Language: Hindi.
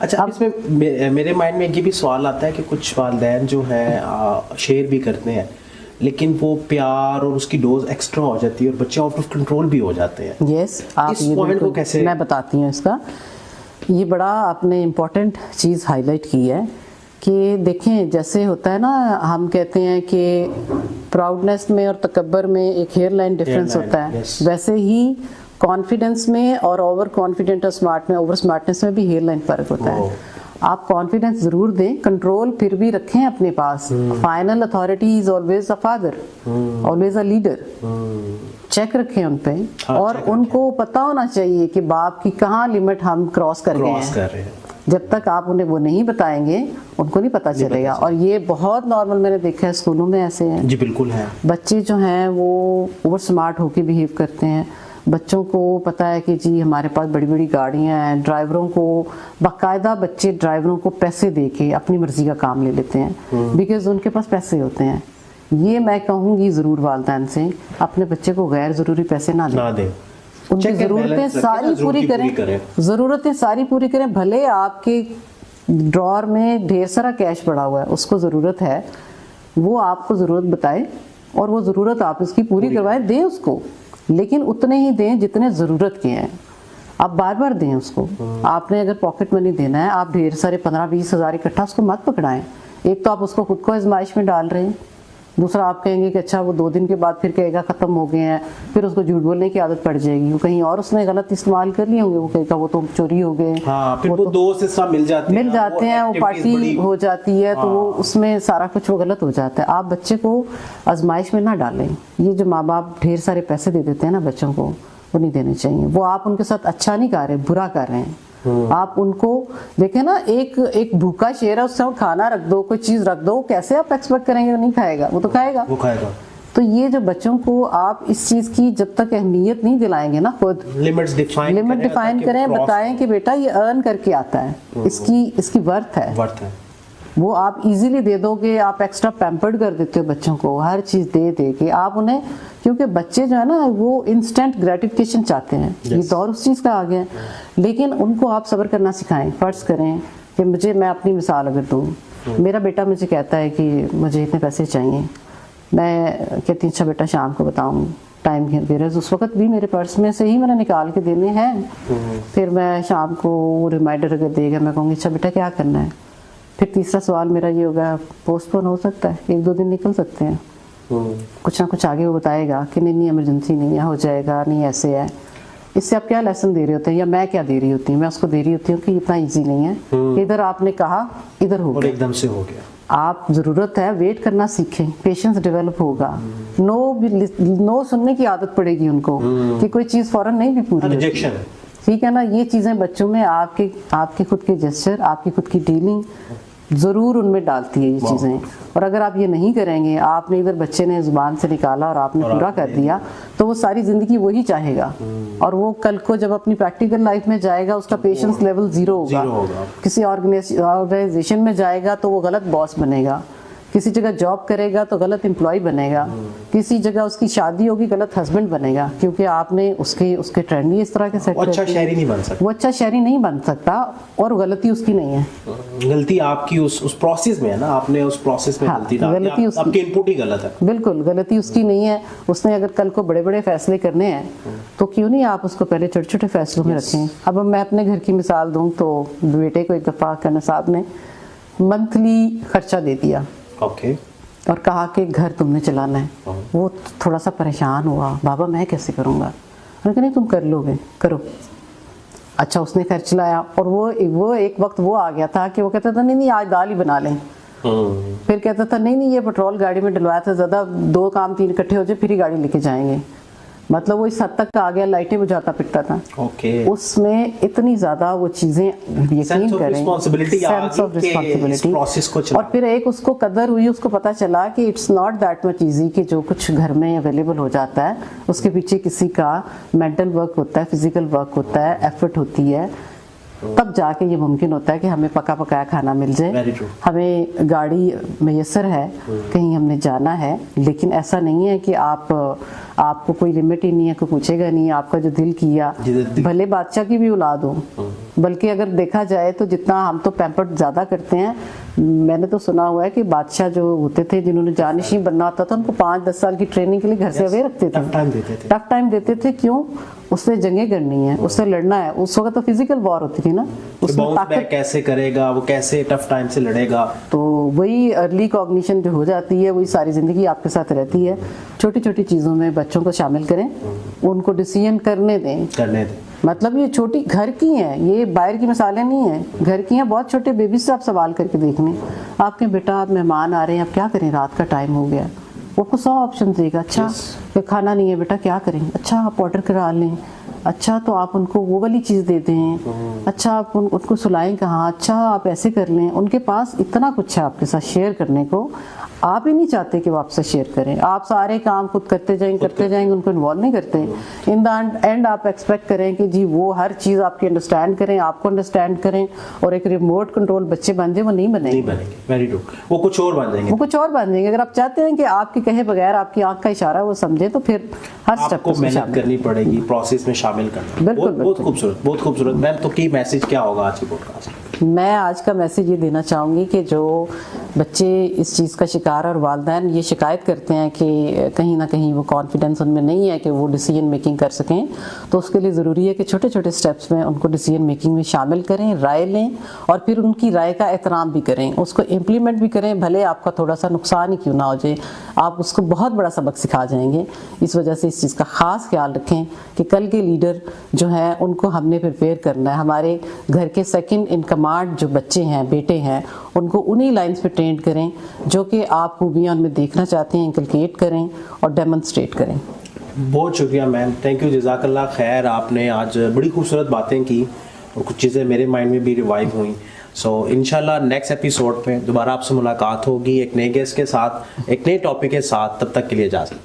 अच्छा, इसमें मेरे माइंड में ये भी सवाल आता है कि कुछ वालिदैन जो हैं शेयर भी करते हैं, लेकिन वो प्यार और उसकी डोज एक्स्ट्रा हो जाती है और बच्चे आउट ऑफ कंट्रोल भी हो जाते हैं। यस, आप इस ये पॉइंट को कैसे? मैं बताती हूँ इसका। ये बड़ा आपने इम्पोर्टेंट चीज़ हाईलाइट की है कि देखें, जैसे होता है ना, हम कहते हैं कि प्राउडनेस में और तकब्बर में एक हेयर लाइन डिफरेंस होता है, वैसे ही कॉन्फिडेंस में और ओवर कॉन्फिडेंट और स्मार्ट में, ओवर स्मार्टनेस में भी हेयर लाइन फर्क होता है। आप कॉन्फिडेंस जरूर दें, कंट्रोल फिर भी रखें अपने पास। Final authority is always a father, always a leader. Check रखें उन पे, और उनको पता होना चाहिए कि बाप की कहाँ लिमिट हम क्रॉस कर गए हैं। जब तक आप उन्हें वो नहीं बताएंगे, उनको नहीं पता चलेगा। और ये बहुत नॉर्मल मैंने देखा है, स्कूलों में ऐसे हैं जी, बिल्कुल है। बच्चे जो हैं वो ओवर स्मार्ट होके बिहेव करते हैं। बच्चों को पता है कि जी हमारे पास बड़ी बड़ी गाड़ियां हैं, ड्राइवरों को बाकायदा बच्चे ड्राइवरों को पैसे दे के अपनी मर्जी का काम ले लेते हैं, बिकॉज उनके पास पैसे होते हैं। ये मैं कहूँगी ज़रूर वालिदैन से, अपने बच्चे को गैर ज़रूरी पैसे ना दें। उनकी ज़रूरतें सारी पूरी करें, ज़रूरतें सारी पूरी करें। भले आपके ड्रॉर में ढेर सारा कैश पड़ा हुआ है, उसको ज़रूरत है, वो आपको ज़रूरत बताए और वो ज़रूरत आप उसकी पूरी करवाएं, दें उसको, लेकिन उतने ही दें जितने ज़रूरत के हैं। आप बार बार दें उसको। आपने अगर पॉकेट मनी देना है, आप ढेर सारे 15-20 हज़ार इकट्ठा उसको मत पकड़ाएं। एक तो आप उसको खुद को आजमाइश में डाल रहे हैं, दूसरा आप कहेंगे कि अच्छा वो 2 दिन के बाद फिर कहेगा ख़त्म हो गए हैं, फिर उसको झूठ बोलने की आदत पड़ जाएगी। वो कहीं और उसने गलत इस्तेमाल कर लिए होंगे, वो कहेगा वो तो चोरी हो गए। फिर वो दोस्त से सब मिल जाते हैं, वो पार्टी हो जाती है, तो वो उसमें सारा कुछ वो गलत हो जाता है। आप बच्चे को आजमाइश में ना डालें। ये जो माँ बाप ढेर सारे पैसे दे देते हैं ना बच्चों को, वो नहीं देने चाहिए। वो आप उनके साथ अच्छा नहीं कर रहे, बुरा कर रहे हैं। आप उनको देखें ना, एक भूखा शेर है, उससे खाना रख दो, कोई चीज रख दो, कैसे आप एक्सपेक्ट करेंगे वो नहीं खाएगा? वो तो खाएगा। तो ये जो बच्चों को आप इस चीज की जब तक अहमियत नहीं दिलाएंगे ना, खुद लिमिट डिफाइन करें, बताएं कि बेटा ये अर्न करके आता है, इसकी वर्थ है। वो आप इजीली दे दोगे, आप एक्स्ट्रा पैम्पर्ड कर देते हो बच्चों को, हर चीज दे के आप उन्हें, क्योंकि बच्चे जो है ना वो इंस्टेंट ग्रेटिफिकेशन चाहते हैं। ये दौर उस चीज का आ गया है। लेकिन उनको आप सब्र करना सिखाएं। फर्ज करें कि मैं अपनी मिसाल अगर दूं, मेरा बेटा मुझे कहता है कि मुझे इतने पैसे चाहिए, मैं कहती हूँ अच्छा बेटा शाम को बताऊंगी, टाइम दे रहे, उस वक्त भी मेरे पर्स में से ही मैंने निकाल के देने हैं। फिर मैं शाम को रिमाइंडर अगर देगा, मैं कहूँगी अच्छा बेटा क्या करना है। फिर तीसरा सवाल मेरा ये होगा, पोस्टपोन हो सकता है, 1-2 दिन निकल सकते हैं, कुछ ना कुछ आगे वो बताएगा कि नहीं इमरजेंसी नहीं है, हो जाएगा, नहीं ऐसे है। इससे आप क्या लेसन दे रहे होते हैं, या मैं क्या दे रही होती हूँ? मैं उसको दे रही होती हूँ कि इतना इजी नहीं है, इधर आपने कहा इधर हो गया, एकदम से हो गया। आप ज़रूरत है वेट करना सीखें, पेशेंस डेवलप होगा। नो सुनने की आदत पड़ेगी उनको कि कोई चीज़ फौरन नहीं भी पूरी होती, ठीक है ना। ये चीज़ें बच्चों में आपके खुद के जेस्चर, आपकी खुद की डीलिंग ज़रूर उनमें डालती है ये चीज़ें। और अगर आप ये नहीं करेंगे, आपने इधर बच्चे ने ज़ुबान से निकाला और आपने पूरा कर दिया, तो वो सारी ज़िंदगी वही चाहेगा। और वो कल को जब अपनी प्रैक्टिकल लाइफ में जाएगा, उसका पेशेंस लेवल ज़ीरो होगा। किसी ऑर्गेनाइजेशन में जाएगा तो वो गलत बॉस बनेगा, किसी जगह जॉब करेगा तो गलत एम्प्लॉय बनेगा, किसी जगह उसकी शादी होगी गलत हस्बैंड बनेगा, क्योंकि आपने उसके ट्रेंड ही इस तरह के सेट वो अच्छा शहरी नहीं बन सकता। वो अच्छा शहरी नहीं बन सकता, और गलती उसकी नहीं है, गलती आपकी उस प्रोसेस में है ना, आपने उस प्रोसेस में गलती आपकी इनपुट ही गलत है। बिल्कुल गलती उसकी नहीं है। उसने अगर कल को बड़े बड़े फैसले करने हैं तो क्यों नहीं आप उसको पहले छोटे छोटे फैसलों में रखें। अब मैं अपने घर की मिसाल दूँ तो बेटे को एक दफ़ा खाना साहब ने मंथली खर्चा दे दिया, और कहा कि घर तुमने चलाना है। वो थोड़ा सा परेशान हुआ, बाबा मैं कैसे करूँगा? मैंने कहा नहीं तुम कर लोगे, करो। अच्छा उसने खर्च चलाया, और वो एक वक्त वो आ गया था कि वो कहता था नहीं आज दाल ही बना लें। फिर कहता था नहीं ये पेट्रोल गाड़ी में डलवाया था, ज़्यादा 2 काम 3 इकट्ठे हो जाए फिर ही गाड़ी लेके जाएंगे। मतलब वो इस हद तक आ गया, लाइटें बुझाता पिटता था। उसमें इतनी ज़्यादा वो चीज़ें यकीन करें, सेंस ऑफ रिस्पॉन्सिबिलिटी, और फिर एक उसको कदर हुई, उसको पता चला कि it's not that much easy कि जो कुछ घर में अवेलेबल हो जाता है उसके पीछे किसी का मेंटल वर्क होता है, फिजिकल वर्क होता है, एफर्ट होती है, तब जाके ये मुमकिन होता है कि हमें पका पकाया खाना मिल जाए, हमें गाड़ी मैसर है, कहीं हमने जाना है। लेकिन ऐसा नहीं है कि आपको कोई लिमिट ही नहीं है, कोई पूछेगा नहीं, आपका जो दिल किया, भले बादशाह की भी औलाद हो, बल्कि अगर देखा जाए तो जितना हम तो पैम्पर्ड ज़्यादा करते हैं, मैंने तो सुना हुआ है कि बादशाह जो होते थे जिन्होंने जानशी बनना होता था उनको 5-10 साल की ट्रेनिंग के लिए घर से अवे रखते थे, टफ टाइम देते थे। क्यों? उससे जंगें करनी है, उससे लड़ना है। उस वक्त तो फिजिकल वॉर होती थी ना, उसमें ताकत कैसे करेगा वो, कैसे टफ टाइम से लड़ेगा। तो वही अर्ली कॉग्निशन जो हो जाती है वही सारी ज़िंदगी आपके साथ रहती है। छोटी छोटी चीज़ों में बच्चों को शामिल करें, उनको डिसीजन करने दें। मतलब ये छोटी घर की हैं, ये बाहर की मिसालें नहीं हैं, घर की हैं। बहुत छोटे बेबी से आप सवाल करके देख लें, आपके बेटा आप मेहमान आ रहे हैं, आप क्या करें, रात का टाइम हो गया, वो आपको 100 ऑप्शन देगा। अच्छा फिर खाना नहीं है बेटा, क्या करें? अच्छा आप ऑर्डर करा लें। अच्छा तो आप उनको वो वाली चीज़ दे दें। अच्छा आप उनको सुलाएं कहाँ? अच्छा आप ऐसे कर लें। उनके पास इतना कुछ है आपके साथ शेयर करने को, आप ही नहीं चाहते कि वो आपसे शेयर करें। आप सारे काम खुद करते जाएंगे, उनको इन्वॉल्व नहीं करते। इन द एंड आप एक्सपेक्ट करें कि जी वो हर चीज़ आपकी अंडरस्टैंड करें, आपको अंडरस्टैंड करें, और एक रिमोट कंट्रोल बच्चे बन जाए, वो नहीं बनेंगे। वेरी ट्रू, वो कुछ और बन जाएंगे। अगर आप चाहते हैं कि आपके कहे बगैर आपकी आंख का इशारा वो समझे, तो फिर हर स्टेप को मेहनत करनी पड़ेगी, प्रोसेस में शामिल करना। बहुत खूबसूरत। मैम तो की मैसेज क्या होगा आज की पॉडकास्ट? मैं आज का मैसेज ये देना चाहूँगी कि जो बच्चे इस चीज़ का शिकार और वालिदैन ये शिकायत करते हैं कि कहीं ना कहीं वो कॉन्फिडेंस उनमें नहीं है कि वो डिसीजन मेकिंग कर सकें, तो उसके लिए ज़रूरी है कि छोटे छोटे स्टेप्स में उनको डिसीजन मेकिंग में शामिल करें, राय लें, और फिर उनकी राय का एहतराम भी करें, उसको इम्प्लीमेंट भी करें। भले आपका थोड़ा सा नुकसान ही क्यों ना हो जाए, आप उसको बहुत बड़ा सबक सिखा जाएंगे। इस वजह से इस चीज़ का ख़ास ख्याल रखें कि कल के लीडर जो हैं उनको हमने प्रिपेयर करना है। हमारे घर के सेकंड इन कमांड जो बच्चे हैं, बेटे हैं, उनको उन्हीं लाइंस पे ट्रेन करें जो कि आप खूबियाँ उनमें देखना चाहते हैं, इंकलकेट करें और डेमोन्स्ट्रेट करें। बहुत शुक्रिया मैम, थैंक यू, जज़ाकल्लाह खैर। आपने आज बड़ी खूबसूरत बातें की और कुछ चीज़ें मेरे माइंड में भी रिवाइव हुई। सो इंशाल्लाह नेक्स्ट एपिसोड पे दोबारा आपसे मुलाकात होगी एक नए गेस्ट के साथ, एक नए टॉपिक के साथ। तब तक के लिए इजाज़त।